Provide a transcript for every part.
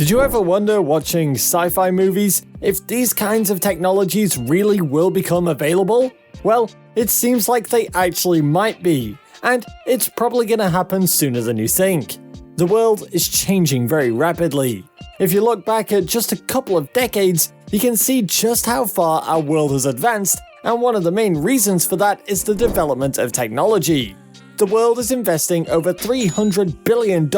Did you ever wonder, watching sci-fi movies, if these kinds of technologies really will become available? Well, it seems like they actually might be, and it's probably gonna happen sooner than you think. The world is changing very rapidly. If you look back at just a couple of decades, you can see just how far our world has advanced, and one of the main reasons for that is the development of technology. The world is investing over $300 billion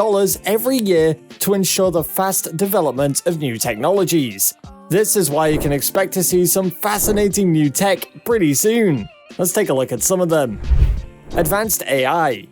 every year to ensure the fast development of new technologies. This is why you can expect to see some fascinating new tech pretty soon. Let's take a look at some of them. Advanced AI.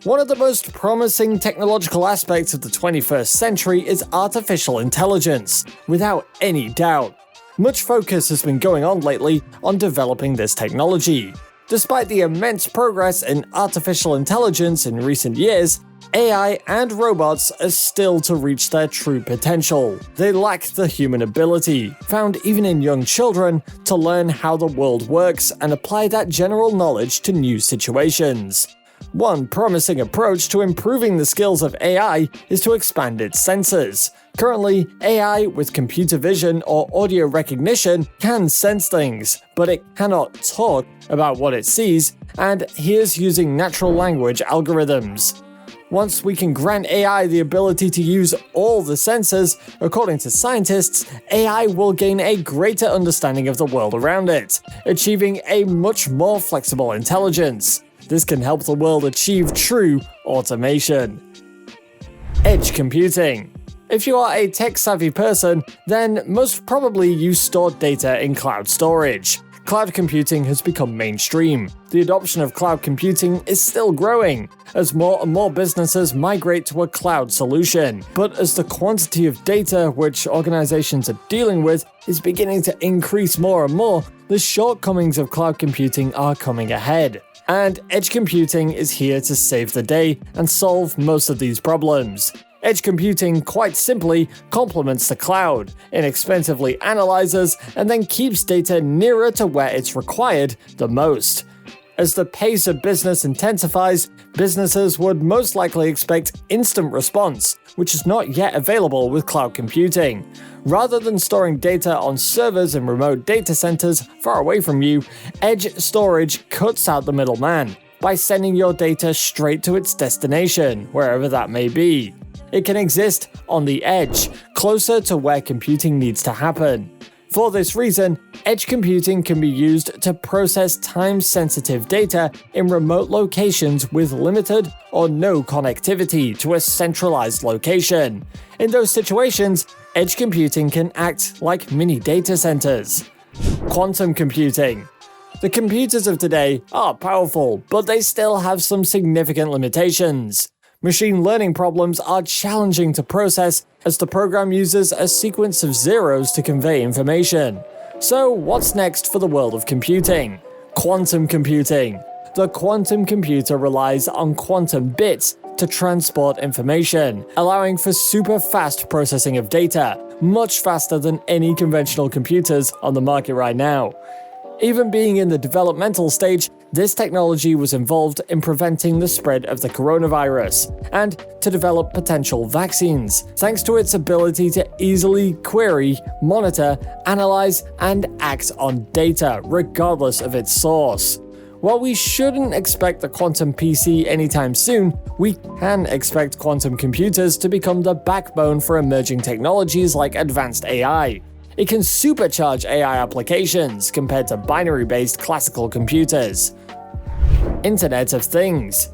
One of the most promising technological aspects of the 21st century is artificial intelligence, without any doubt. Much focus has been going on lately on developing this technology. Despite the immense progress in artificial intelligence in recent years, AI and robots are still to reach their true potential. They lack the human ability, found even in young children, to learn how the world works and apply that general knowledge to new situations. One promising approach to improving the skills of AI is to expand its sensors. Currently, AI with computer vision or audio recognition can sense things, but it cannot talk about what it sees and hears using natural language algorithms. Once we can grant AI the ability to use all the sensors, according to scientists, AI will gain a greater understanding of the world around it, achieving a much more flexible intelligence. This can help the world achieve true automation. Edge computing. If you are a tech-savvy person, then most probably you store data in cloud storage. Cloud computing has become mainstream. The adoption of cloud computing is still growing, as more and more businesses migrate to a cloud solution. But as the quantity of data which organizations are dealing with is beginning to increase more and more, the shortcomings of cloud computing are coming ahead. And edge computing is here to save the day and solve most of these problems. Edge computing, quite simply, complements the cloud, inexpensively analyzes, and then keeps data nearer to where it's required the most. As the pace of business intensifies, businesses would most likely expect instant response, which is not yet available with cloud computing. Rather than storing data on servers in remote data centers far away from you, edge storage cuts out the middleman by sending your data straight to its destination, wherever that may be. It can exist on the edge, closer to where computing needs to happen. For this reason, edge computing can be used to process time-sensitive data in remote locations with limited or no connectivity to a centralized location. In those situations, edge computing can act like mini data centers. Quantum computing. The computers of today are powerful, but they still have some significant limitations. Machine learning problems are challenging to process as the program uses a sequence of zeros to convey information. So what's next for the world of computing? Quantum computing. The quantum computer relies on quantum bits to transport information, allowing for super fast processing of data, much faster than any conventional computers on the market right now. Even being in the developmental stage, this technology was involved in preventing the spread of the coronavirus and to develop potential vaccines, thanks to its ability to easily query, monitor, analyze, and act on data, regardless of its source. While we shouldn't expect the quantum PC anytime soon, we can expect quantum computers to become the backbone for emerging technologies like advanced AI. It can supercharge AI applications compared to binary-based classical computers. Internet of Things.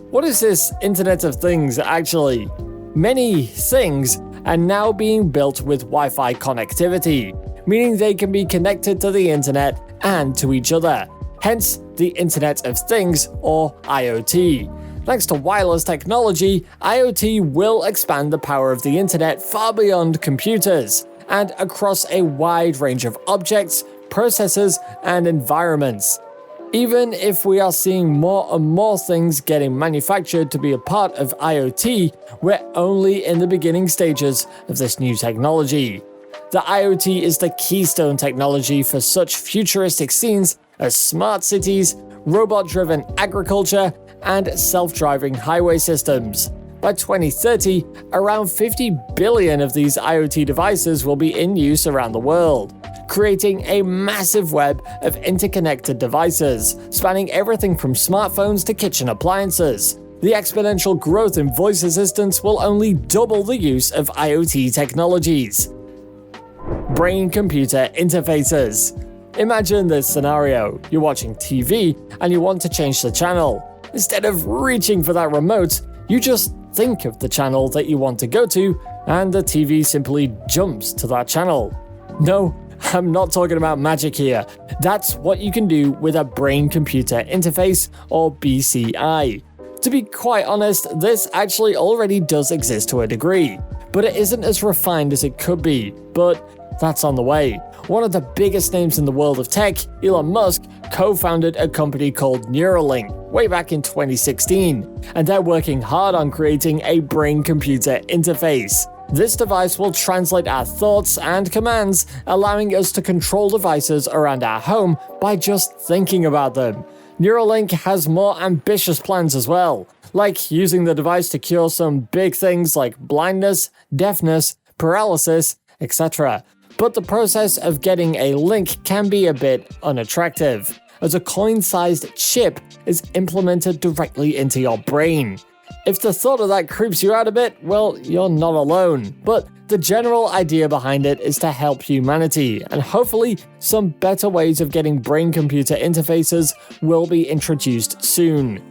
What is this Internet of Things actually? Many things are now being built with Wi-Fi connectivity, meaning they can be connected to the internet and to each other, hence the Internet of Things, or IoT. Thanks to wireless technology, IoT will expand the power of the internet far beyond computers and across a wide range of objects, processes, and environments. Even if we are seeing more and more things getting manufactured to be a part of IoT, we're only in the beginning stages of this new technology. The IoT is the keystone technology for such futuristic scenes as smart cities, robot-driven agriculture, and self-driving highway systems. By 2030, around 50 billion of these IoT devices will be in use around the world, creating a massive web of interconnected devices, spanning everything from smartphones to kitchen appliances. The exponential growth in voice assistants will only double the use of IoT technologies. Brain-computer interfaces. Imagine this scenario. You're watching TV and you want to change the channel. Instead of reaching for that remote, you just think of the channel that you want to go to, and the TV simply jumps to that channel. No, I'm not talking about magic here. That's what you can do with a brain-computer interface, or BCI. To be quite honest, this actually already does exist to a degree, but it isn't as refined as it could be, but that's on the way. One of the biggest names in the world of tech, Elon Musk, co-founded a company called Neuralink way back in 2016, and they're working hard on creating a brain-computer interface. This device will translate our thoughts and commands, allowing us to control devices around our home by just thinking about them. Neuralink has more ambitious plans as well, like using the device to cure some big things like blindness, deafness, paralysis, etc. But the process of getting a link can be a bit unattractive, as a coin-sized chip is implemented directly into your brain. If the thought of that creeps you out a bit, well, you're not alone. But the general idea behind it is to help humanity, and hopefully some better ways of getting brain-computer interfaces will be introduced soon.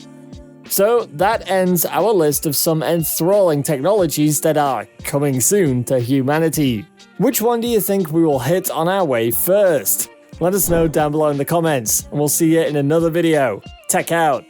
So that ends our list of some enthralling technologies that are coming soon to humanity. Which one do you think we will hit on our way first? Let us know down below in the comments, and we'll see you in another video. Tech out!